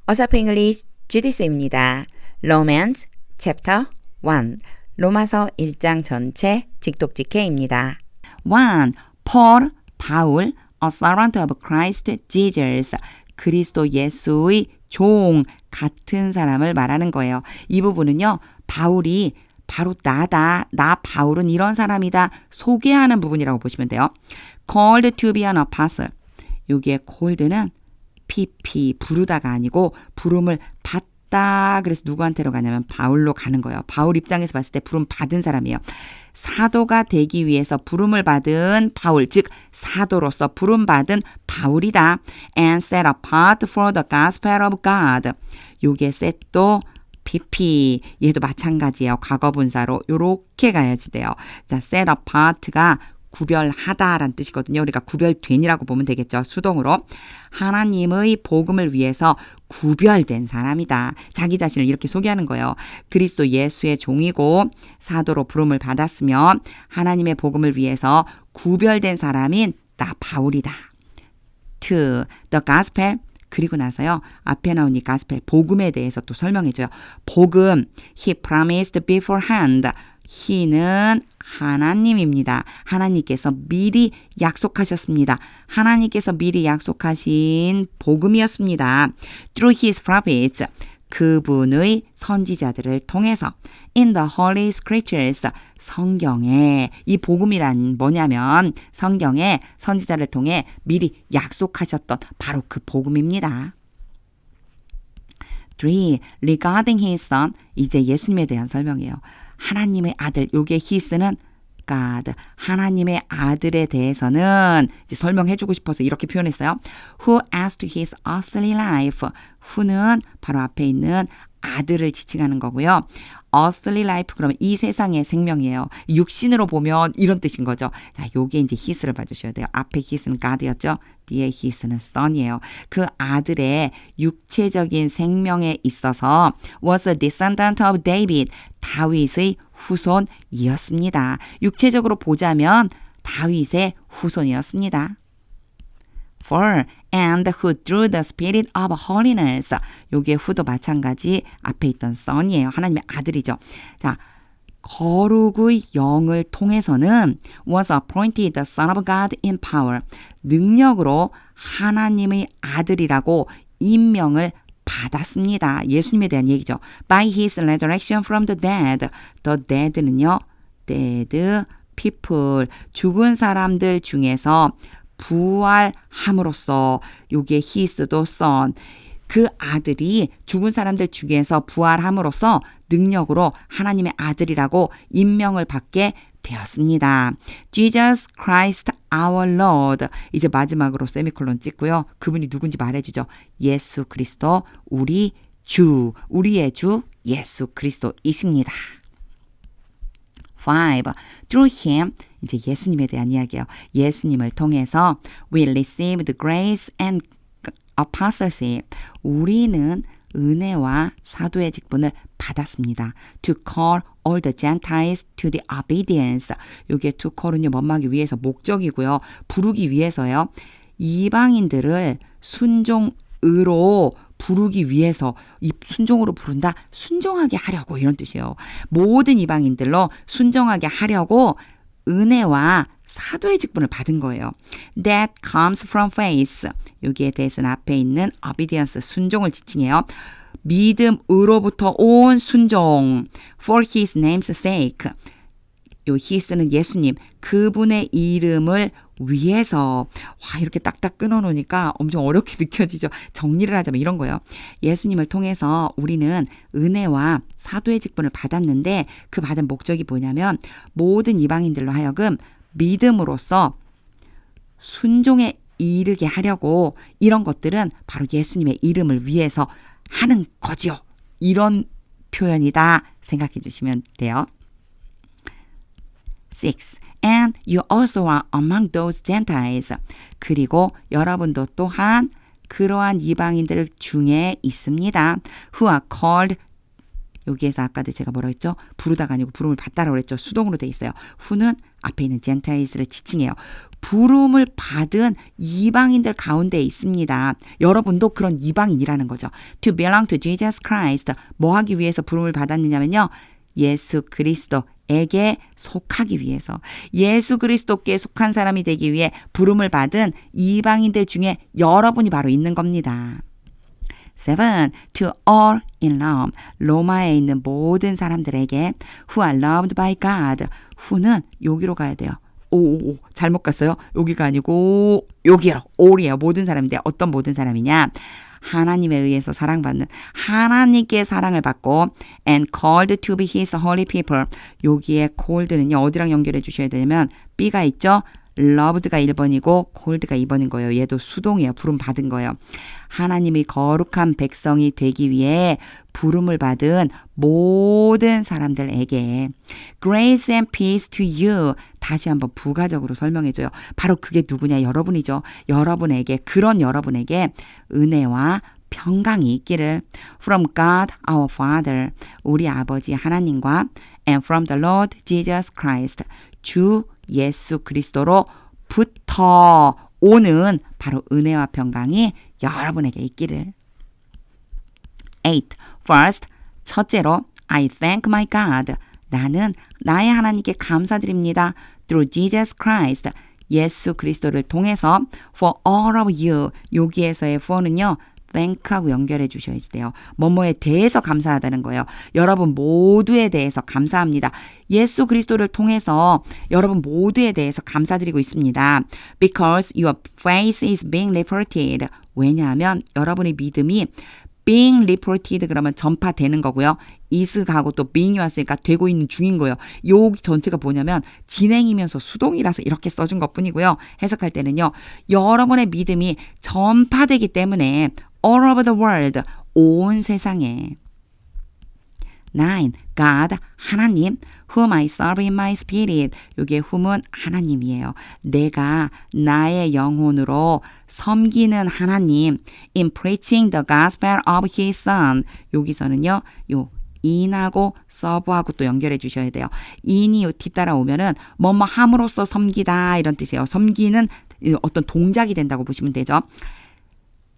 어사프 잉글리시 GDS입니다. Romans Chapter 1 로마서 1장 전체 직독직해입니다. 1. Paul, 바울, a servant of Christ Jesus, 그리스도 예수의 종 같은 사람을 말하는 거예요. 이 부분은요, 바울이 바로 나다, 나 바울은 이런 사람이다 소개하는 부분이라고 보시면 돼요. Called to be an apostle. 여기에 called는 PP, 부르다가 아니고 부름을 받다. 그래서 누구한테로 가냐면 바울로 가는 거예요. 바울 입장에서 봤을 때 부름 받은 사람이에요. 사도가 되기 위해서 부름을 받은 바울, 즉 사도로서 부름 받은 바울이다. And set apart for the gospel of God. 요게 set도 PP, 얘도 마찬가지예요. 과거분사로 요렇게 가야지 돼요. 자, set apart가 구별하다라는 뜻이거든요. 우리가 구별된이라고 보면 되겠죠. 수동으로. 하나님의 복음을 위해서 구별된 사람이다. 자기 자신을 이렇게 소개하는 거예요. 그리스도 예수의 종이고 사도로 부름을 받았으면 하나님의 복음을 위해서 구별된 사람인 나 바울이다. 2. The gospel. 그리고 나서요. 앞에 나온 이 gospel, 복음에 대해서 또 설명해줘요. 복음. He promised beforehand. He는 하나님입니다. 하나님께서 미리 약속하셨습니다. 하나님께서 미리 약속하신 복음이었습니다. Through his prophets, 그분의 선지자들을 통해서 in the Holy Scriptures, 성경에 이 복음이란 뭐냐면 성경에 선지자를 통해 미리 약속하셨던 바로 그 복음입니다. 3. Regarding his son, 이제 예수님에 대한 설명이에요. 하나님의 아들, 요게 his는 God, 하나님의 아들에 대해서는 이제 설명해주고 싶어서 이렇게 표현했어요. Who as to his earthly life, who는 바로 앞에 있는 아들을 지칭하는 거고요. earthly life 그러면 이 세상의 생명이에요. 육신으로 보면 이런 뜻인 거죠. 자, 요게 이제 his를 봐주셔야 돼요. 앞에 his는 God이었죠. 뒤에 his는 son이에요. 그 아들의 육체적인 생명에 있어서 was a descendant of David, 다윗의 후손이었습니다. 육체적으로 보자면 다윗의 후손이었습니다. 4. And who through the spirit of holiness. 요게 who도 마찬가지 앞에 있던 son이에요. 하나님의 아들이죠. 자, 거룩의 영을 통해서는 was appointed the son of God in power. 능력으로 하나님의 아들이라고 임명을 받았습니다. 예수님에 대한 얘기죠. By his resurrection from the dead. The dead는요. dead people. 죽은 사람들 중에서 부활함으로써 요게 his도 son. 그 아들이 죽은 사람들 중에서 부활함으로써 능력으로 하나님의 아들이라고 임명을 받게 되었습니다. Jesus Christ our Lord. 이제 마지막으로 세미콜론 찍고요. 그분이 누군지 말해주죠. 예수 그리스도 우리 주, 우리의 주 예수 그리스도이십니다. 5. Through him, 이제 예수님에 대한 이야기예요. 예수님을 통해서 we received grace and apostleship. 우리는 은혜와 사도의 직분을 받았습니다. To call all the Gentiles to the obedience. 이게 to call은요, 뭐하기 위해서 목적이고요. 부르기 위해서요. 이방인들을 순종으로 부르기 위해서, 이 순종으로 부른다? 순종하게 하려고 이런 뜻이에요. 모든 이방인들로 순종하게 하려고 은혜와 사도의 직분을 받은 거예요. That comes from faith. 여기에 대해서는 앞에 있는 obedience, 순종을 지칭해요. 믿음으로부터 온 순종. For his name's sake. 요 his는 예수님, 그분의 이름을 위해서. 와, 이렇게 딱딱 끊어놓으니까 엄청 어렵게 느껴지죠. 정리를 하자면 이런 거예요. 예수님을 통해서 우리는 은혜와 사도의 직분을 받았는데 그 받은 목적이 뭐냐면 모든 이방인들로 하여금 믿음으로써 순종에 이르게 하려고 이런 것들은 바로 예수님의 이름을 위해서 하는 거죠. 이런 표현이다 생각해 주시면 돼요. 6. And you also are among those Gentiles. 그리고 여러분도 또한 그러한 이방인들 중에 있습니다. Who are called. 여기에서 아까도 제가 뭐라 했죠? 부르다가 아니고 부름을 받다라고 그랬죠. 수동으로 돼 있어요. who는 앞에 있는 Gentiles를 지칭해요. 부름을 받은 이방인들 가운데 있습니다. 여러분도 그런 이방인이라는 거죠. To belong to Jesus Christ. 뭐 하기 위해서 부름을 받았느냐면요. 예수 그리스도에게 속하기 위해서, 예수 그리스도께 속한 사람이 되기 위해 부름을 받은 이방인들 중에 여러분이 바로 있는 겁니다. 7. To all in Rome. 로마에 있는 모든 사람들에게 who are loved by God. who는 여기로 가야 돼요. 오, 잘못 갔어요. 여기가 아니고 여기로. all이에요. 모든 사람인데 어떤 모든 사람이냐? 하나님에 의해서 사랑받는, 하나님께 사랑을 받고 and called to be his holy people. 여기에 called는요. 어디랑 연결해 주셔야 되냐면 B가 있죠. loved가 1번이고 called가 2번인 거예요. 얘도 수동이에요. 부름 받은 거예요. 하나님이 거룩한 백성이 되기 위해 부름을 받은 모든 사람들에게 grace and peace to you. 다시 한번 부가적으로 설명해줘요. 바로 그게 누구냐? 여러분이죠. 여러분에게, 그런 여러분에게 은혜와 평강이 있기를 from God our Father. 우리 아버지 하나님과 and from the Lord Jesus Christ. 주 예수 그리스도로부터 오는 바로 은혜와 평강이 여러분에게 있기를. 8. First, 첫째로 I thank my God. 나는 나의 하나님께 감사드립니다. Through Jesus Christ. 예수 그리스도를 통해서 for all of you. 여기에서의 for는요. thank하고 연결해 주셔야지 돼요. 뭐뭐에 대해서 감사하다는 거예요. 여러분 모두에 대해서 감사합니다. 예수 그리스도를 통해서 여러분 모두에 대해서 감사드리고 있습니다. Because your faith is being reported. 왜냐하면 여러분의 믿음이 being reported 그러면 전파되는 거고요. is 가고 또 being이 왔으니까 되고 있는 중인 거예요. 여기 전체가 뭐냐면 진행이면서 수동이라서 이렇게 써준 것뿐이고요. 해석할 때는요. 여러분의 믿음이 전파되기 때문에 all over the world, 온 세상에. 9. God, 하나님, whom I serve in my spirit. 여기에 whom은 하나님이에요. 내가 나의 영혼으로 섬기는 하나님. In preaching the gospel of his son. 여기서는요, 요 in하고 serve하고 또 연결해 주셔야 돼요. in이 뒤따라 오면은 뭐뭐 함으로써 섬기다 이런 뜻이에요. 섬기는 어떤 동작이 된다고 보시면 되죠.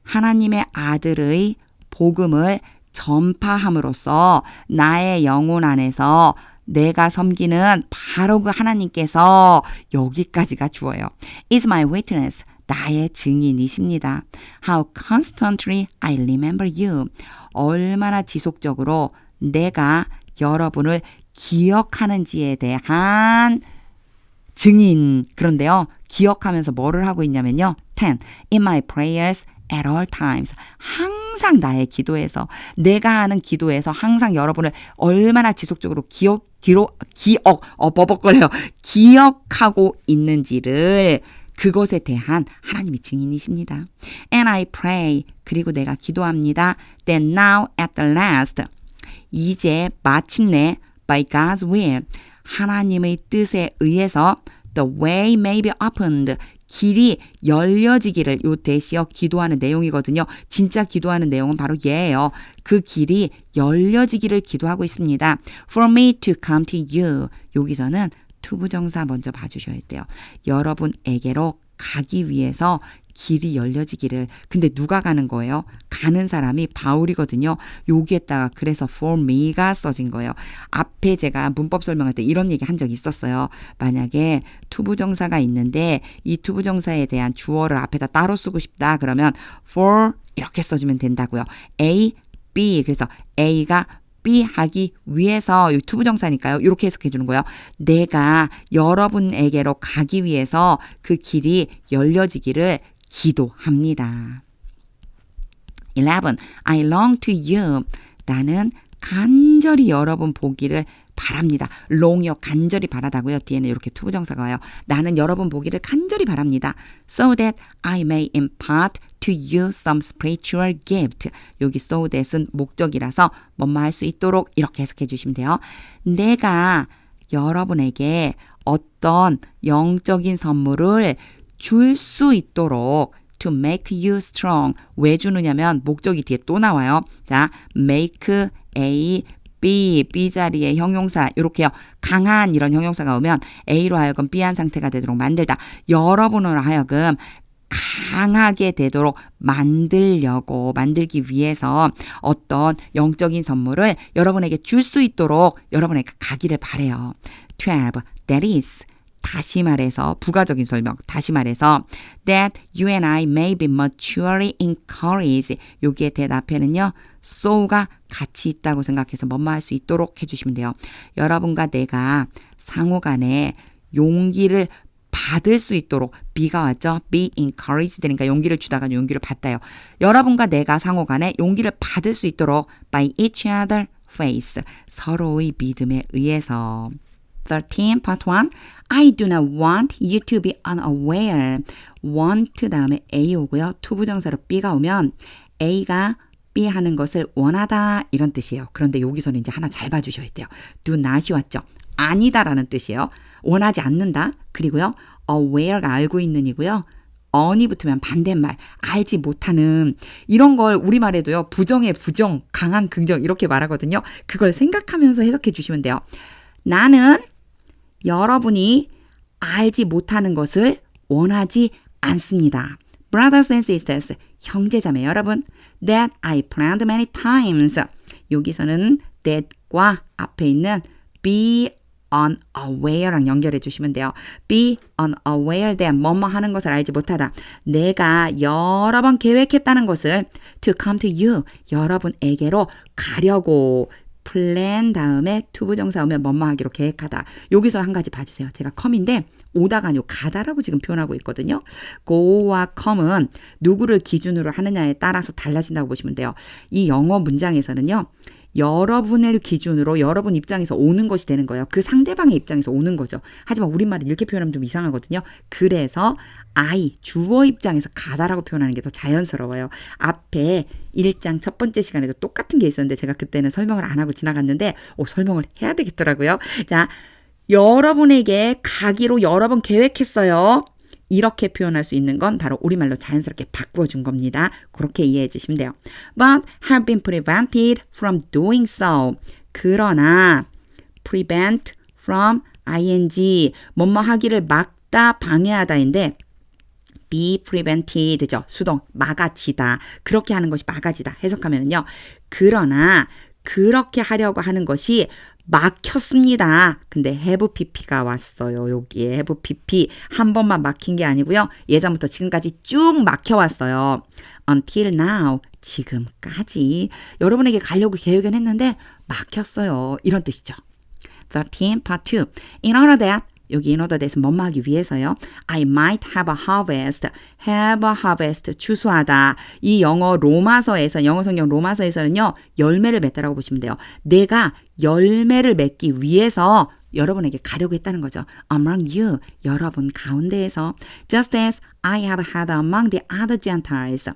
하나님의 아들의 복음을 전파함으로써 나의 영혼 안에서 내가 섬기는 바로 그 하나님께서, 여기까지가 주어요. is my witness. 나의 증인이십니다. How constantly I remember you. 얼마나 지속적으로 내가 여러분을 기억하는지에 대한 증인. 그런데요. 기억하면서 뭐를 하고 있냐면요. 10. In my prayers at all times. 항상 나의 기도에서, 내가 하는 기도에서 항상 여러분을 얼마나 지속적으로 기억하고 있는지를, 그것에 대한 하나님이 증인이십니다. And I pray. 그리고 내가 기도합니다. That now at the last. 이제 마침내 by God's will. 하나님의 뜻에 의해서 the way may be opened. 길이 열려지기를, 요 대시어 기도하는 내용이거든요. 진짜 기도하는 내용은 바로 얘예요. 그 길이 열려지기를 기도하고 있습니다. For me to come to you. 여기서는 투부정사 먼저 봐주셔야 돼요. 여러분에게로 가기 위해서 길이 열려지기를. 근데 누가 가는 거예요? 가는 사람이 바울이거든요. 여기에다가 그래서 for me가 써진 거예요. 앞에 제가 문법 설명할 때 이런 얘기 한 적이 있었어요. 만약에 투부정사가 있는데 이 투부정사에 대한 주어를 앞에다 따로 쓰고 싶다 그러면 for 이렇게 써주면 된다고요. A, B. 그래서 A가 B 하기 위해서, 이 투부정사니까요. 이렇게 해석해 주는 거예요. 내가 여러분에게로 가기 위해서 그 길이 열려지기를 기도합니다. 11. I long to you. 나는 간절히 여러분 보기를 바랍니다. long이요. 간절히 바라다고요. 뒤에는 이렇게 투부정사가 와요. 나는 여러분 보기를 간절히 바랍니다. So that I may impart to you some spiritual gift. 여기 so that은 목적이라서 뭐뭐 할 수 있도록 이렇게 해석해 주시면 돼요. 내가 여러분에게 어떤 영적인 선물을 줄 수 있도록 to make you strong. 왜 주느냐면 목적이 뒤에 또 나와요. 자, make a B 자리에 형용사 이렇게요. 강한 이런 형용사가 오면 A로 하여금 B한 상태가 되도록 만들다. 여러분으로 하여금 강하게 되도록 만들기 위해서 어떤 영적인 선물을 여러분에게 줄 수 있도록 여러분에게 가기를 바래요. 12. That is. 다시 말해서 부가적인 설명. 다시 말해서 that you and I may be maturely encouraged. 여기에 대답에는요. so가 같이 있다고 생각해서 뭐뭐 할 수 있도록 해주시면 돼요. 여러분과 내가 상호간에 용기를 받을 수 있도록 be가 왔죠. be encouraged 되니까 용기를 주다가 용기를 받다요. 여러분과 내가 상호간에 용기를 받을 수 있도록 by each other faith. 서로의 믿음에 의해서. 13, part 1. I do not want you to be unaware. want 다음에 A 오고요. 투부정사로 B가 오면 A가 B 하는 것을 원하다 이런 뜻이에요. 그런데 여기서는 이제 하나 잘 봐주셔야 돼요. do not이 왔죠. 아니다라는 뜻이에요. 원하지 않는다. 그리고요. aware가 알고 있는이고요. on이 붙으면 반대말, 알지 못하는 이런 걸 우리말에도요. 부정의 부정, 강한 긍정 이렇게 말하거든요. 그걸 생각하면서 해석해 주시면 돼요. 나는 여러분이 알지 못하는 것을 원하지 않습니다. Brothers and sisters, 형제자매 여러분, that I planned many times. 여기서는 that과 앞에 있는 be unaware랑 연결해 주시면 돼요. be unaware that 뭐뭐 하는 것을 알지 못하다. 내가 여러 번 계획했다는 것을 to come to you, 여러분에게로 가려고 plan 다음에 투부정사 오면 뭐뭐 하기로 계획하다. 여기서 한 가지 봐주세요. 제가 come인데 오다가 아니고 가다라고 지금 표현하고 있거든요. go와 come은 누구를 기준으로 하느냐에 따라서 달라진다고 보시면 돼요. 이 영어 문장에서는요. 여러분을 기준으로 여러분 입장에서 오는 것이 되는 거예요. 그 상대방의 입장에서 오는 거죠. 하지만 우리말을 이렇게 표현하면 좀 이상하거든요. 그래서 I, 주어 입장에서 가다라고 표현하는 게 더 자연스러워요. 앞에 1장 첫 번째 시간에도 똑같은 게 있었는데 제가 그때는 설명을 안 하고 지나갔는데 설명을 해야 되겠더라고요. 자, 여러분에게 가기로 여러 번 계획했어요. 이렇게 표현할 수 있는 건 바로 우리말로 자연스럽게 바꾸어준 겁니다. 그렇게 이해해 주시면 돼요. But have been prevented from doing so. 그러나 prevent from ing 뭐뭐 하기를 막다 방해하다인데 be prevented죠. 수동 막아지다. 그렇게 하는 것이 막아지다. 해석하면요. 그러나 그렇게 하려고 하는 것이 막혔습니다. 근데 have pp가 왔어요. 여기에 have pp 한 번만 막힌 게 아니고요. 예전부터 지금까지 쭉 막혀왔어요. Until now, 지금까지 여러분에게 가려고 계획은 했는데 막혔어요. 이런 뜻이죠. 13, part 2. In order that 여기 in order that은 뭐뭐 하기 위해서요. I might have a harvest. have a harvest. 추수하다. 이 영어 로마서에서 영어 성경 로마서에서는요. 열매를 맺다라고 보시면 돼요. 내가 열매를 맺기 위해서 여러분에게 가려고 했다는 거죠. Among you. 여러분 가운데에서. Just as I have had among the other Gentiles.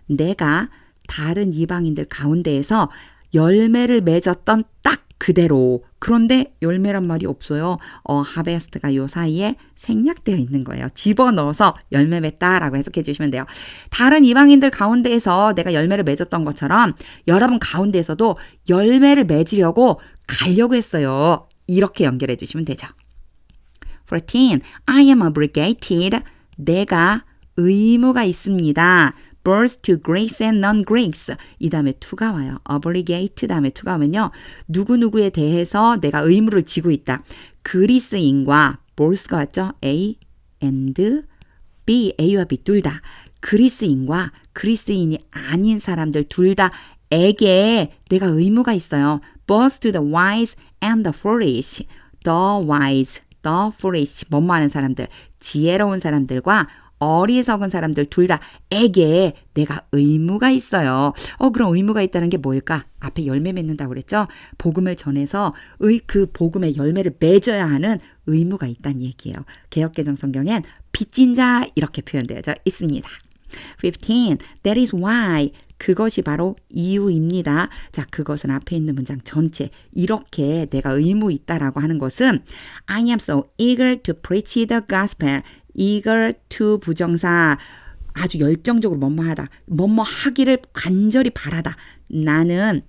내가 다른 이방인들 가운데에서 열매를 맺었던 딱 그대로. 그런데 열매란 말이 없어요. harvest가 요 사이에 생략되어 있는 거예요. 집어넣어서 열매 맺다라고 해석해 주시면 돼요. 다른 이방인들 가운데에서 내가 열매를 맺었던 것처럼 여러분 가운데에서도 열매를 맺으려고 가려고 했어요. 이렇게 연결해 주시면 되죠. 14. I am obligated. 내가 의무가 있습니다. Birth to Greeks and non-Greeks. 이 다음에 to가 와요. obligate 다음에 to가 오면요. 누구누구에 대해서 내가 의무를 지고 있다. 그리스인과 birth가 왔죠. A and B, A와 B 둘 다. 그리스인과 그리스인이 아닌 사람들 둘 다에게 내가 의무가 있어요. Both to the wise and the foolish. The wise, the foolish. 뭐뭐 하는 사람들. 지혜로운 사람들과 어리석은 사람들 둘 다에게 내가 의무가 있어요. 그럼 의무가 있다는 게 뭘까? 앞에 열매 맺는다고 그랬죠? 복음을 전해서 그 복음의 열매를 맺어야 하는 의무가 있다는 얘기예요. 개역개정 성경엔 빚진 자 이렇게 표현되어져 있습니다. 15. That is why. 그것이 바로 이유입니다. 자, 그것은 앞에 있는 문장 전체 이렇게 내가 의무 있다라고 하는 것은 I am so eager to preach the gospel. eager to 부정사 아주 열정적으로 뭐뭐 하다. 뭐뭐 하기를 간절히 바라다. 나는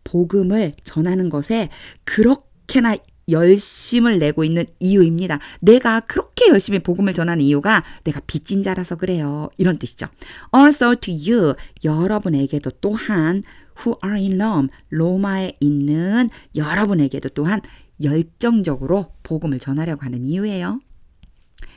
복음을 전하는 것에 그렇게나 열심을 내고 있는 이유입니다. 내가 그렇게 열심히 복음을 전하는 이유가 내가 빚진 자라서 그래요. 이런 뜻이죠. Also to you, 여러분에게도 또한 who are in Rome, 로마에 있는 여러분에게도 또한 열정적으로 복음을 전하려고 하는 이유예요.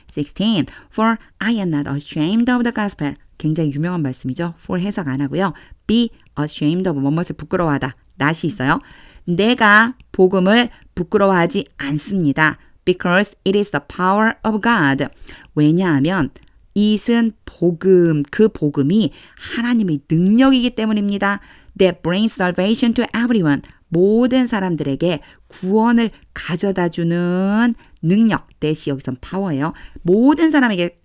16. For I am not ashamed of the gospel. 굉장히 유명한 말씀이죠. for 해석 안 하고요. be ashamed of 뭐뭇을 부끄러워하다. not이 있어요. 내가 복음을 부끄러워하지 않습니다. Because it is the power of God. 왜냐하면 it은 복음, 그 복음이 하나님의 능력이기 때문입니다. That brings salvation to everyone. 모든 사람들에게 구원을 가져다주는 능력. that이 여기선 power예요. 모든 사람에게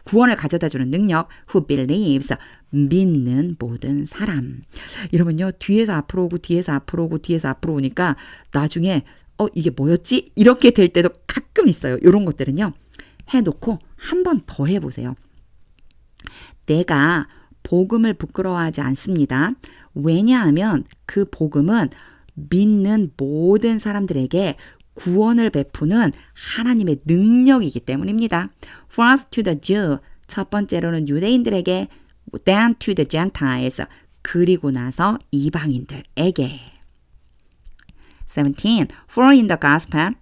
구원을 가져다주는 능력. Who believes. 믿는 모든 사람. 여러분요. 뒤에서 앞으로 오고 뒤에서 앞으로 오고 뒤에서 앞으로 오니까 나중에 이게 뭐였지? 이렇게 될 때도 가끔 있어요. 이런 것들은요. 해놓고 한 번 더 해보세요. 내가 복음을 부끄러워하지 않습니다. 왜냐하면 그 복음은 믿는 모든 사람들에게 구원을 베푸는 하나님의 능력이기 때문입니다. First to the Jew, 첫 번째로는 유대인들에게, then to the Gentiles, 그리고 나서 이방인들에게. 17. For in the gospel,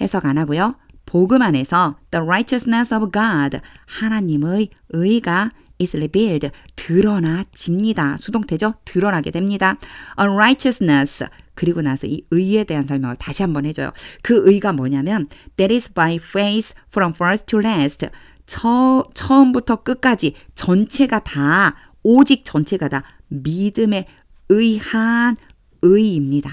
해석 안 하고요. 복음 안에서 the righteousness of God, 하나님의 의가 is revealed, 드러나집니다. 수동태죠? 드러나게 됩니다. A righteousness, 그리고 나서 이 의에 대한 설명을 다시 한번 해줘요. 그 의가 뭐냐면 that is by faith from first to last, 처음부터 끝까지 전체가 다, 오직 전체가 다 믿음에 의한 의입니다.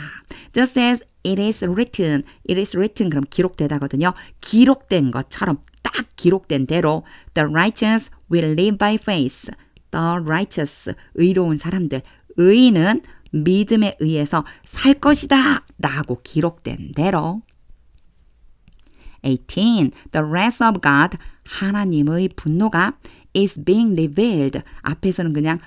Just as it is written, it is written 그럼 기록되다거든요. 기록된 것처럼 딱 기록된 대로 the righteous will live by faith. The righteous, 의로운 사람들, 의인은 믿음에 의해서 살 것이다 라고 기록된 대로. 18. The wrath of God, 하나님의 분노가 is being revealed. 앞에서는 그냥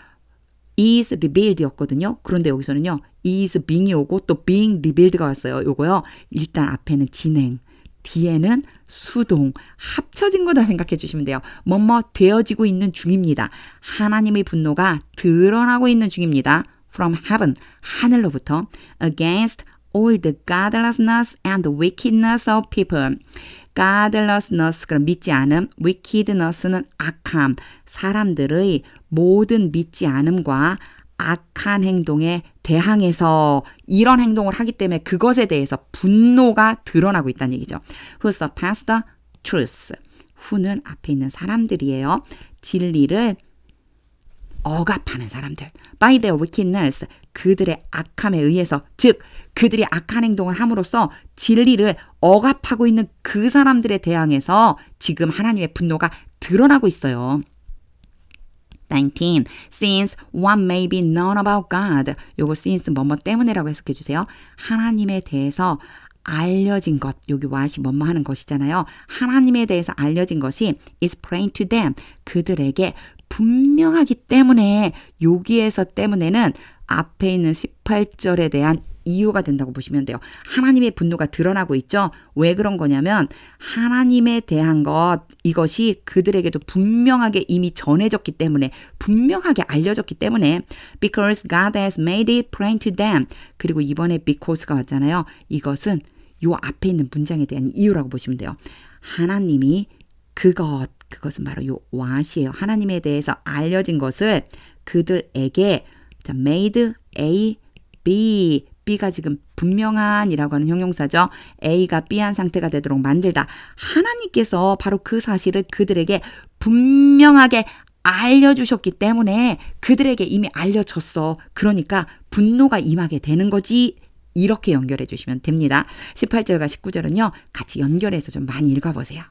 is revealed 였거든요. 그런데 여기서는요. is being이 오고 또 being revealed가 왔어요. 요거요. 일단 앞에는 진행, 뒤에는 수동, 합쳐진 거다 생각해 주시면 돼요. 뭐뭐 되어지고 있는 중입니다. 하나님의 분노가 드러나고 있는 중입니다. From heaven, 하늘로부터 against all the godlessness and the wickedness of people. godlessness, 그럼 믿지 않음, wickedness는 악함, 사람들의 모든 믿지 않음과 악한 행동에 대항해서 이런 행동을 하기 때문에 그것에 대해서 분노가 드러나고 있다는 얘기죠. Who surpass the truth. who는 앞에 있는 사람들이에요. 진리를 억압하는 사람들. By their wickedness. 그들의 악함에 의해서, 즉 그들이 악한 행동을 함으로써 진리를 억압하고 있는 그 사람들에 대항해서 지금 하나님의 분노가 드러나고 있어요. 19. Since one may be known about God. 요거 since 뭐뭐 때문에라고 해석해 주세요. 하나님에 대해서 알려진 것, 여기 what이 뭐뭐 하는 것이잖아요. 하나님에 대해서 알려진 것이 is plain to them. 그들에게 분명하기 때문에 여기에서 때문에는 앞에 있는 18절에 대한 이유가 된다고 보시면 돼요. 하나님의 분노가 드러나고 있죠. 왜 그런 거냐면 하나님에 대한 것, 이것이 그들에게도 분명하게 이미 전해졌기 때문에, 분명하게 알려졌기 때문에 because God has made it plain to them. 그리고 이번에 because가 왔잖아요. 이것은 요 앞에 있는 문장에 대한 이유라고 보시면 돼요. 하나님이 그것은 바로 요 what이에요. 하나님에 대해서 알려진 것을 그들에게 made A, B, B가 지금 분명한이라고 하는 형용사죠. A가 B한 상태가 되도록 만들다. 하나님께서 바로 그 사실을 그들에게 분명하게 알려주셨기 때문에 그들에게 이미 알려졌어. 그러니까 분노가 임하게 되는 거지. 이렇게 연결해 주시면 됩니다. 18절과 19절은요. 같이 연결해서 좀 많이 읽어보세요.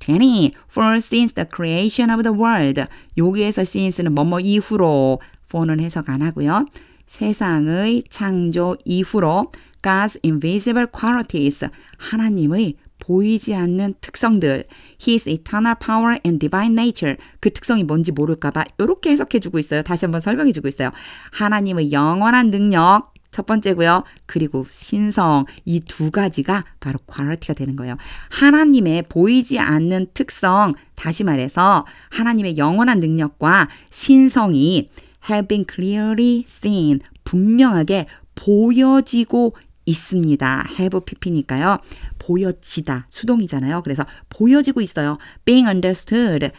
20. For since the creation of the world. 여기에서 since는 뭐뭐 이후로, for는 해석 안 하고요. 세상의 창조 이후로 God's invisible qualities, 하나님의 보이지 않는 특성들, His eternal power and divine nature, 그 특성이 뭔지 모를까봐 이렇게 해석해주고 있어요. 다시 한번 설명해주고 있어요. 하나님의 영원한 능력, 첫 번째고요. 그리고 신성, 이 두 가지가 바로 quality가 되는 거예요. 하나님의 보이지 않는 특성, 다시 말해서 하나님의 영원한 능력과 신성이 have been clearly seen, 분명하게 보여지고 있습니다. have pp니까요. 보여지다, 수동이잖아요. 그래서 보여지고 있어요. being understood,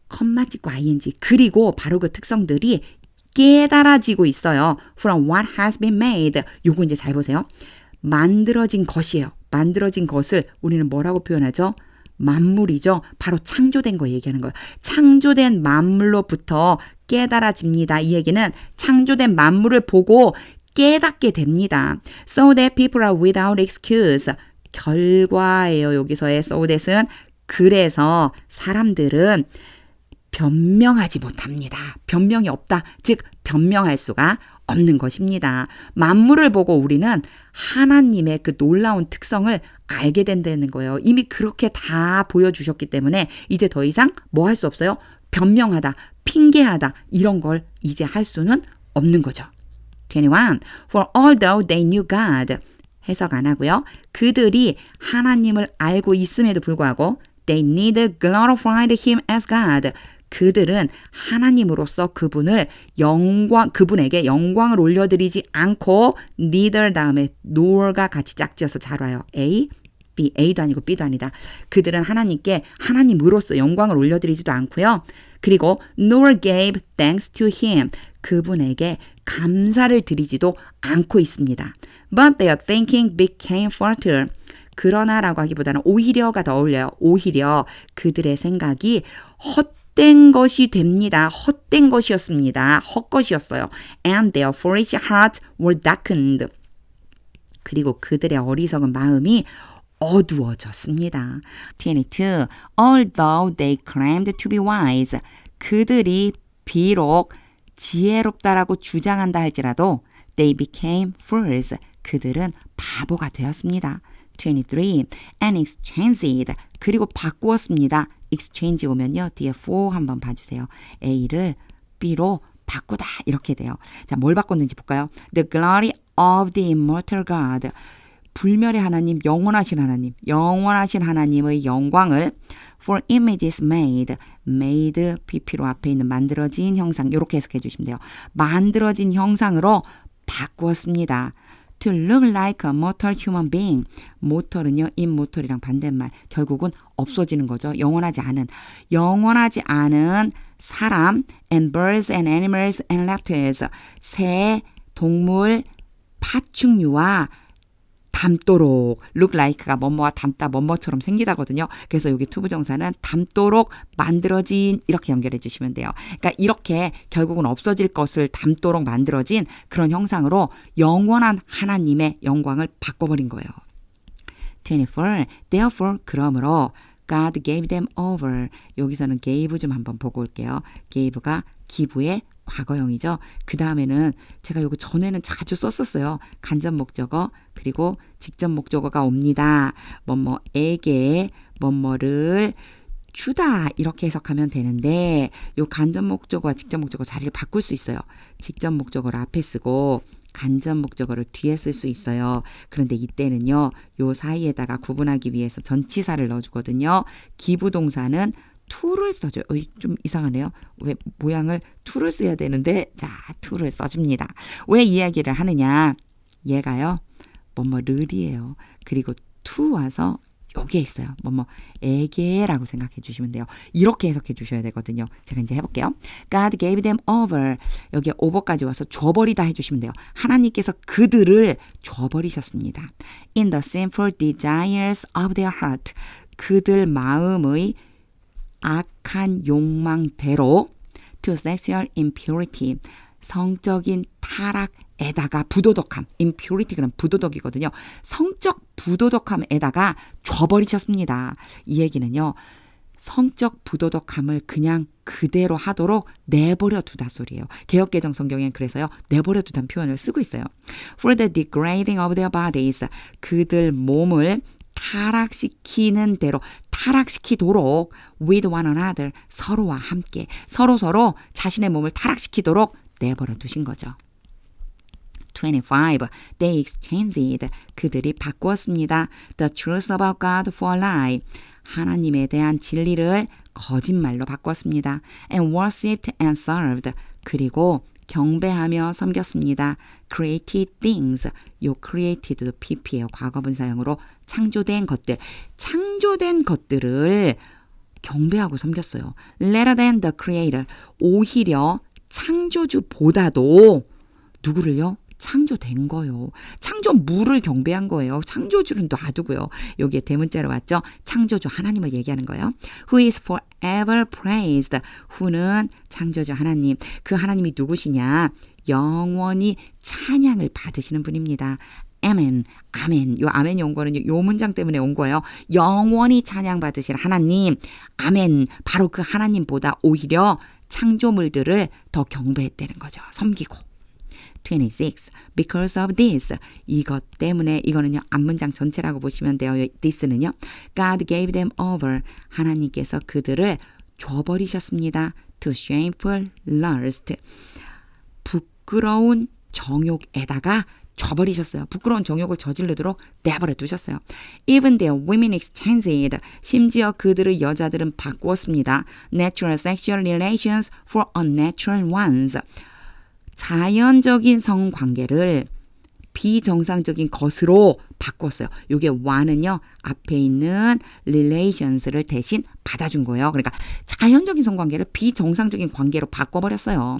컴마 찍고 ing, 그리고 바로 그 특성들이 깨달아지고 있어요. From what has been made. 요거 이제 잘 보세요. 만들어진 것이에요. 만들어진 것을 우리는 뭐라고 표현하죠? 만물이죠. 바로 창조된 거 얘기하는 거예요. 창조된 만물로부터 깨달아집니다. 이 얘기는 창조된 만물을 보고 깨닫게 됩니다. So that people are without excuse. 결과예요. 여기서의 so that은 그래서 사람들은 변명하지 못합니다. 변명이 없다. 즉 변명할 수가 없는 것입니다. 만물을 보고 우리는 하나님의 그 놀라운 특성을 알게 된다는 거예요. 이미 그렇게 다 보여주셨기 때문에 이제 더 이상 뭐 할 수 없어요? 변명하다, 핑계하다 이런 걸 이제 할 수는 없는 거죠. 21. For although they knew God. 해석 안 하고요. 그들이 하나님을 알고 있음에도 불구하고 they neither glorified him as God. 그들은 하나님으로서 그분에게 영광을 올려드리지 않고 neither 다음에 nor가 같이 짝지어서 잘 와요. A, B, A도 아니고 B도 아니다. 그들은 하나님께 하나님으로서 영광을 올려드리지도 않고요. 그리고 nor gave thanks to him. 그분에게 감사를 드리지도 않고 있습니다. But their thinking became futile. 그러나라고 하기보다는 오히려가 더 어울려요. 오히려 그들의 생각이 헛된 것이 됩니다. 헛된 것이었습니다. 헛것이었어요. And their foolish hearts were darkened. 그리고 그들의 어리석은 마음이 어두워졌습니다. 22. Although they claimed to be wise. 그들이 비록 지혜롭다라고 주장한다 할지라도 they became fools. 그들은 바보가 되었습니다. 23. And exchanged. 그리고 바꾸었습니다. exchange 오면요. 뒤에 for 한번 봐주세요. A를 B로 바꾸다 이렇게 돼요. 자, 뭘 바꿨는지 볼까요? The glory of the immortal God. 불멸의 하나님, 영원하신 하나님의 영광을 for images made, pp로 앞에 있는 만들어진 형상, 이렇게 해석해 주시면 돼요. 만들어진 형상으로 바꾸었습니다. To look like a mortal human being. mortal은요, immortal이랑 반대말. 결국은 없어지는 거죠. 영원하지 않은 사람, and birds and animals and reptiles. 새, 동물, 파충류와 닮도록, look like가 뭐뭐와 닮다, 뭐뭐처럼 생기다거든요. 그래서 여기 투부정사는 닮도록 만들어진 이렇게 연결해 주시면 돼요. 그러니까 이렇게 결국은 없어질 것을 닮도록 만들어진 그런 형상으로 영원한 하나님의 영광을 바꿔버린 거예요. 24. Therefore, 그러므로 God gave them over. 여기서는 gave 좀 한번 보고 올게요. gave가 기부의 과거형이죠. 그 다음에는 제가 요거 전에는 자주 썼었어요. 간접 목적어 그리고 직접 목적어가 옵니다. 뭐뭐에게 뭐뭐를 주다 이렇게 해석하면 되는데 요 간접 목적어와 직접 목적어 자리를 바꿀 수 있어요. 직접 목적어를 앞에 쓰고 간접 목적어를 뒤에 쓸 수 있어요. 그런데 이때는요. 요 사이에다가 구분하기 위해서 전치사를 넣어주거든요. 기부동사는 to를 써줘요. 좀 이상하네요. 왜 모양을 to를 써야 되는데 자 to를 써줍니다. 왜 이야기를 하느냐. 얘가요. 뭐뭐를이에요. 그리고 to 와서 여기에 있어요. 뭐뭐에게라고 생각해 주시면 돼요. 이렇게 해석해 주셔야 되거든요. 제가 이제 해볼게요. God gave them over. 여기에 over까지 와서 줘버리다 해주시면 돼요. 하나님께서 그들을 줘버리셨습니다. In the sinful desires of their heart. 그들 마음의 악한 욕망대로 to sexual impurity. 성적인 타락에다가 부도덕함. impurity 그럼 부도덕이거든요. 성적 부도덕함에다가 줘버리셨습니다. 이 얘기는요. 성적 부도덕함을 그냥 그대로 하도록 내버려 두다 소리예요. 개역개정 성경엔 그래서요. 내버려 두다는 표현을 쓰고 있어요. For the degrading of their bodies. 그들 몸을 타락시키는 대로 타락시키도록 with one another 서로와 함께 서로 자신의 몸을 타락시키도록 내버려 두신 거죠. 25. They exchanged. 그들이 바꾸었습니다. The truth about God for a lie. 하나님에 대한 진리를 거짓말로 바꾸었습니다. And worshipped and served. 그리고 경배하며 섬겼습니다. Created things. 요 created도 pp예요. 과거분사형으로 창조된 것들. 창조된 것들을 경배하고 섬겼어요. Rather than the creator. 오히려 창조주보다도 누구를요? 창조된 거요. 창조물을 경배한 거예요. 창조주는 놔두고요. 여기에 대문자로 왔죠. 창조주 하나님을 얘기하는 거예요. Who is forever praised. who는 창조주 하나님. 그 하나님이 누구시냐? 영원히 찬양을 받으시는 분입니다. 아멘, 아멘. 요 아멘 온 거는 요 문장 때문에 온 거예요. 영원히 찬양 받으실 하나님. 아멘. 바로 그 하나님보다 오히려 창조물들을 더 경배했다는 거죠. 섬기고. 26. Because of this. 이것 때문에 이거는요. 앞문장 전체라고 보시면 돼요. this는요. God gave them over. 하나님께서 그들을 줘버리셨습니다. To shameful lust. 부끄러운 정욕에다가 줘버리셨어요. 부끄러운 정욕을 저지르도록 내버려 두셨어요. Even their women exchanged. 심지어 그들의 여자들은 바꾸었습니다. Natural sexual relations for unnatural ones. 자연적인 성관계를 비정상적인 것으로 바꿨어요. 이게 one은요. 앞에 있는 relations를 대신 받아준 거예요. 그러니까 자연적인 성관계를 비정상적인 관계로 바꿔버렸어요.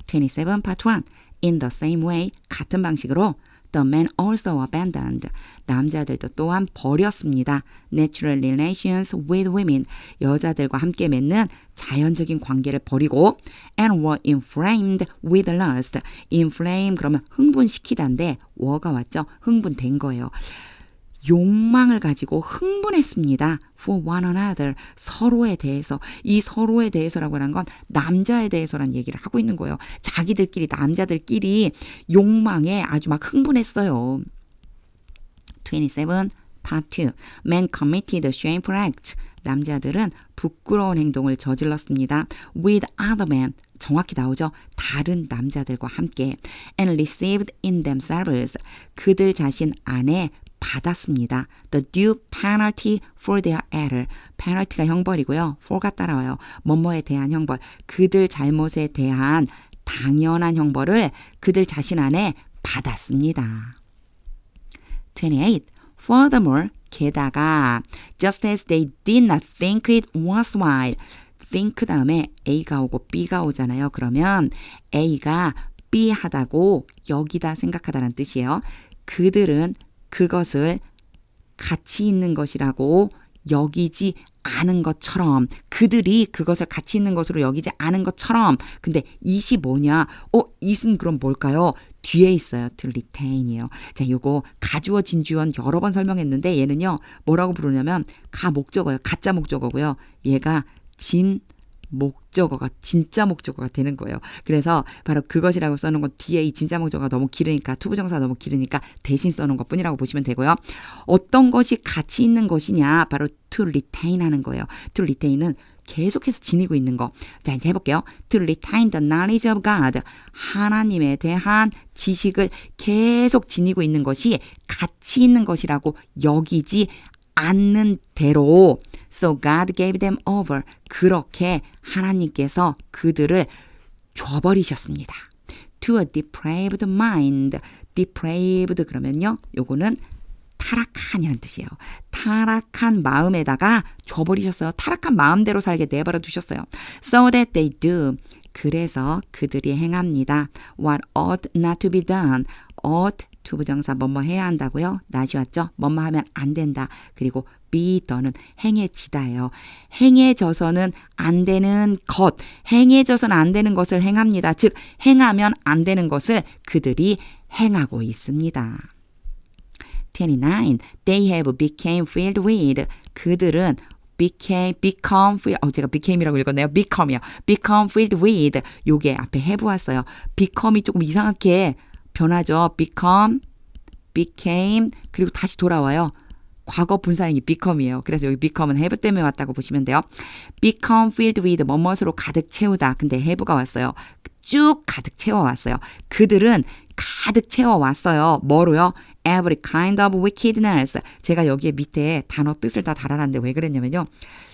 27 part 1. In the same way, 같은 방식으로 the men also abandoned. 남자들도 또한 버렸습니다. Natural relations with women. 여자들과 함께 맺는 자연적인 관계를 버리고 and were inflamed with lust. inflame 그러면 흥분시키다인데 were가 왔죠. 흥분된 거예요. 욕망을 가지고 흥분했습니다. For one another. 서로에 대해서. 이 서로에 대해서라고 하는 건 남자에 대해서란 얘기를 하고 있는 거예요. 자기들끼리 남자들끼리 욕망에 아주 막 흥분했어요. 27 part 2. Men committed shameful acts. 남자들은 부끄러운 행동을 저질렀습니다. With other men. 정확히 나오죠. 다른 남자들과 함께. And received in themselves. 그들 자신 안에 받았습니다. The due penalty for their error. penalty가 형벌이고요. for가 따라와요. 뭐뭐에 대한 형벌. 그들 잘못에 대한 당연한 형벌을 그들 자신 안에 받았습니다. 28. Furthermore, 게다가 just as they did not think it worthwhile. think 다음에 A가 오고 B가 오잖아요. 그러면 A가 B 하다고 여기다 생각하다는 뜻이에요. 그들은 그것을 가치 있는 것이라고 여기지 않은 것처럼 그들이 그것을 가치 있는 것으로 여기지 않은 것처럼 근데 it이 뭐냐? it은 그럼 뭘까요? 뒤에 있어요. to retain이에요. 자, 요거 가주어 진주어는 여러 번 설명했는데 얘는요. 뭐라고 부르냐면 가 목적어예요. 가짜 목적어고요. 얘가 진 목적어가 진짜 목적어가 되는 거예요. 그래서 바로 그것이라고 써놓은 건 뒤에 이 진짜 목적어가 너무 길으니까 투부정사가 너무 길으니까 대신 써놓은 것뿐이라고 보시면 되고요. 어떤 것이 가치 있는 것이냐 바로 to retain 하는 거예요. to retain은 계속해서 지니고 있는 거. 자, 이제 해볼게요. To retain the knowledge of God. 하나님에 대한 지식을 계속 지니고 있는 것이 가치 있는 것이라고 여기지 않는 대로 So God gave them over. 그렇게 하나님께서 그들을 줘버리셨습니다. To a depraved mind. depraved 그러면요. 요거는 타락한이라는 뜻이에요. 타락한 마음에다가 줘버리셨어요. 타락한 마음대로 살게 내버려 두셨어요. So that they do. 그래서 그들이 행합니다. What ought not to be done. ought 투부정사 뭐뭐 해야 한다고요? 낫이 왔죠? 뭐뭐 하면 안 된다. 그리고 be done은 행해지다예요. 행해져서는 안 되는 것, 행해져서는 안 되는 것을 행합니다. 즉 행하면 안 되는 것을 그들이 행하고 있습니다. 29. They have became filled with. 그들은 become filled. 제가 became이라고 읽었네요. become이요. become filled with. 요게 앞에 have 왔어요. become이 조금 이상하게 변하죠. become, became, 그리고 다시 돌아와요. 과거 분사형이 become이에요. 그래서 여기 become은 have 때문에 왔다고 보시면 돼요. become filled with 뭐뭇으로 가득 채우다. 근데 have가 왔어요. 쭉 가득 채워왔어요. 그들은 가득 채워왔어요. 뭐로요? Every kind of wickedness. 제가 여기에 밑에 단어 뜻을 다 달아놨는데 왜 그랬냐면요.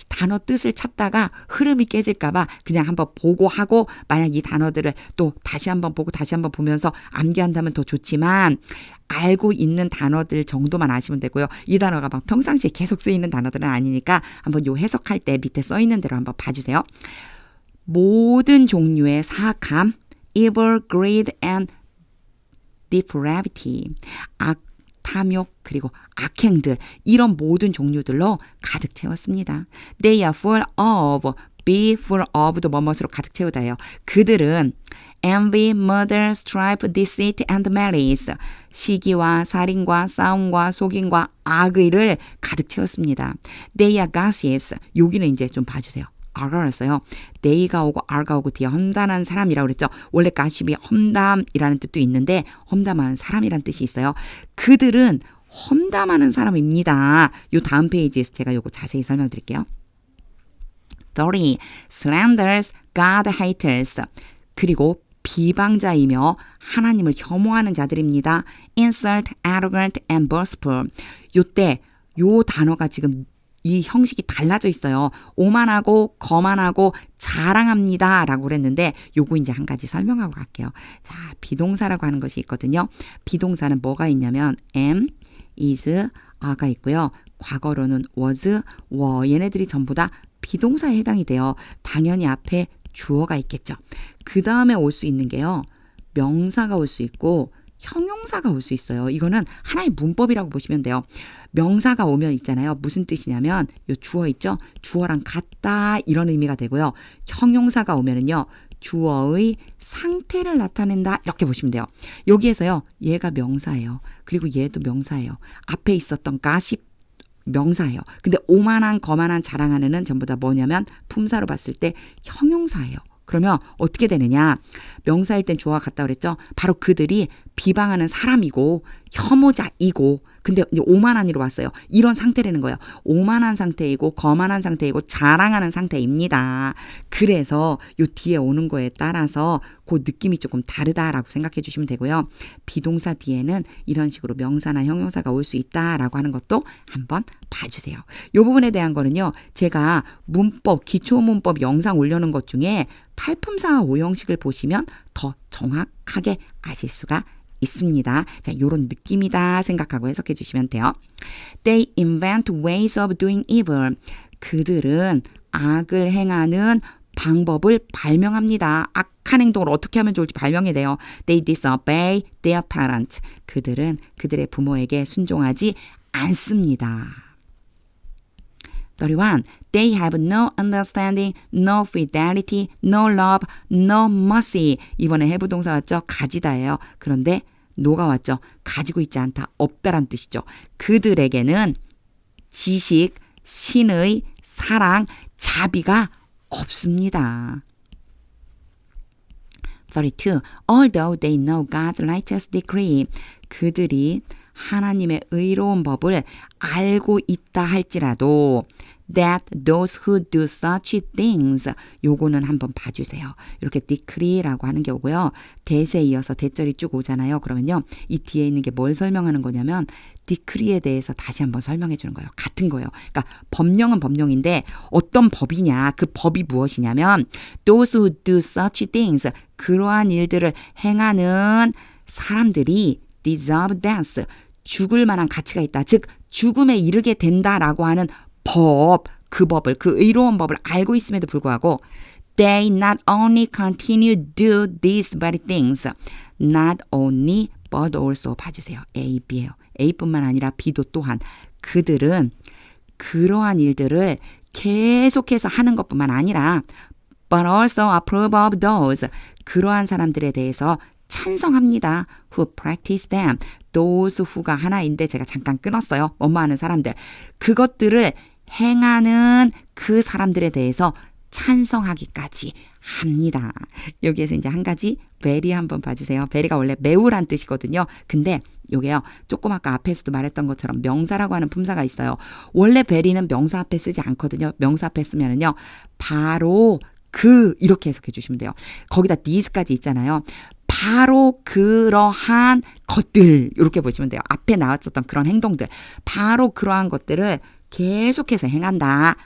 단어 뜻을 찾다가 흐름이 깨질까봐 그냥 한번 보고 하고 만약 이 단어들을 또 다시 한번 보고 다시 한번 보면서 암기한다면 더 좋지만 알고 있는 단어들 정도만 아시면 되고요. 이 단어가 막 평상시에 계속 쓰이는 단어들은 아니니까 한번 요 해석할 때 밑에 써 있는 대로 한번 봐주세요. 모든 종류의 사악함, evil, greed, and depravity, 탐욕 그리고 악행들 이런 모든 종류들로 가득 채웠습니다. They are full of, be full of도 뭐뭇으로 가득 채우다예요. 그들은 envy, murder, strife, deceit, and malice 시기와 살인과 싸움과 속임과 악의를 가득 채웠습니다. They are gossips. 여기는 이제 좀 봐주세요. R였어요. they가 오고 R가 오고 뒤에 험담한 사람이라고 그랬죠. 원래 gossip이 험담이라는 뜻도 있는데 험담하는 사람이라는 뜻이 있어요. 그들은 험담하는 사람입니다. 요 다음 페이지에서 제가 요거 자세히 설명드릴게요. 30. Slanders, God haters. 그리고 비방자이며 하나님을 혐오하는 자들입니다. Insult, arrogant, and boastful. 요때 요 단어가 지금 이 형식이 달라져 있어요. 오만하고 거만하고 자랑합니다 라고 그랬는데 요거 이제 한 가지 설명하고 갈게요. 자, 비동사라고 하는 것이 있거든요. 비동사는 뭐가 있냐면 am, is, are가 있고요. 과거로는 was, were 얘네들이 전부 다 비동사에 해당이 돼요. 당연히 앞에 주어가 있겠죠. 그 다음에 올 수 있는 게요. 명사가 올 수 있고 형용사가 올 수 있어요. 이거는 하나의 문법이라고 보시면 돼요. 명사가 오면 있잖아요. 무슨 뜻이냐면 요 주어 있죠? 주어랑 같다 이런 의미가 되고요. 형용사가 오면은요. 주어의 상태를 나타낸다 이렇게 보시면 돼요. 여기에서요. 얘가 명사예요. 그리고 얘도 명사예요. 앞에 있었던 가십 명사예요. 근데 오만한 거만한 자랑하는은 전부 다 뭐냐면 품사로 봤을 때 형용사예요. 그러면 어떻게 되느냐? 명사일 땐 주어가 같다 그랬죠? 바로 그들이 비방하는 사람이고 혐오자이고 근데 이제 오만한이로 왔어요. 이런 상태라는 거예요. 오만한 상태이고 거만한 상태이고 자랑하는 상태입니다. 그래서 요 뒤에 오는 거에 따라서 그 느낌이 조금 다르다라고 생각해 주시면 되고요. 비동사 뒤에는 이런 식으로 명사나 형용사가 올 수 있다라고 하는 것도 한번 봐주세요. 요 부분에 대한 거는요. 제가 문법, 기초문법 영상 올려놓은 것 중에 팔품사와 오형식을 보시면 더 정확하게 아실 수가 있습니다. 자, 요런 느낌이다 생각하고 해석해 주시면 돼요. They invent ways of doing evil. 그들은 악을 행하는 방법을 발명합니다. 악한 행동을 어떻게 하면 좋을지 발명해내요. They disobey their parents. 그들은 그들의 부모에게 순종하지 않습니다. 31. They have no understanding, no fidelity, no love, no mercy. 이번에 have 동사 왔죠? 가지다예요. 그런데 no가 왔죠? 가지고 있지 않다, 없다란 뜻이죠. 그들에게는 지식, 신의, 사랑, 자비가 없습니다. 32. Although they know God's righteous decree. 그들이 하나님의 의로운 법을 알고 있다 할지라도 that those who do such things 요거는 한번 봐주세요. 이렇게 decree라고 하는 게 오고요. 대세에 이어서 대절이 쭉 오잖아요. 그러면요. 이 뒤에 있는 게 뭘 설명하는 거냐면 decree에 대해서 다시 한번 설명해 주는 거예요. 같은 거예요. 그러니까 법령은 법령인데 어떤 법이냐 그 법이 무엇이냐면 those who do such things 그러한 일들을 행하는 사람들이 deserve death 죽을 만한 가치가 있다. 즉 죽음에 이르게 된다라고 하는 법, 그 법을, 그 의로운 법을 알고 있음에도 불구하고 they not only continue do these very things, not only but also 봐주세요. A, B예요. A뿐만 아니라 B도 또한 그들은 그러한 일들을 계속해서 하는 것뿐만 아니라 but also approve of those 그러한 사람들에 대해서 찬성합니다. Who practice them. those who가 하나인데 제가 잠깐 끊었어요. 뭐뭐하는 사람들. 그것들을 행하는 그 사람들에 대해서 찬성하기까지 합니다. 여기에서 이제 한 가지 very 한번 봐주세요. very가 원래 매우란 뜻이거든요. 근데 요게요. 조금 아까 앞에서도 말했던 것처럼 명사라고 하는 품사가 있어요. 원래 very는 명사 앞에 쓰지 않거든요. 명사 앞에 쓰면은요. 바로 그 이렇게 해석해 주시면 돼요. 거기다 this까지 있잖아요. 바로 그러한 것들 이렇게 보시면 돼요. 앞에 나왔었던 그런 행동들 바로 그러한 것들을 계속해서 행한다.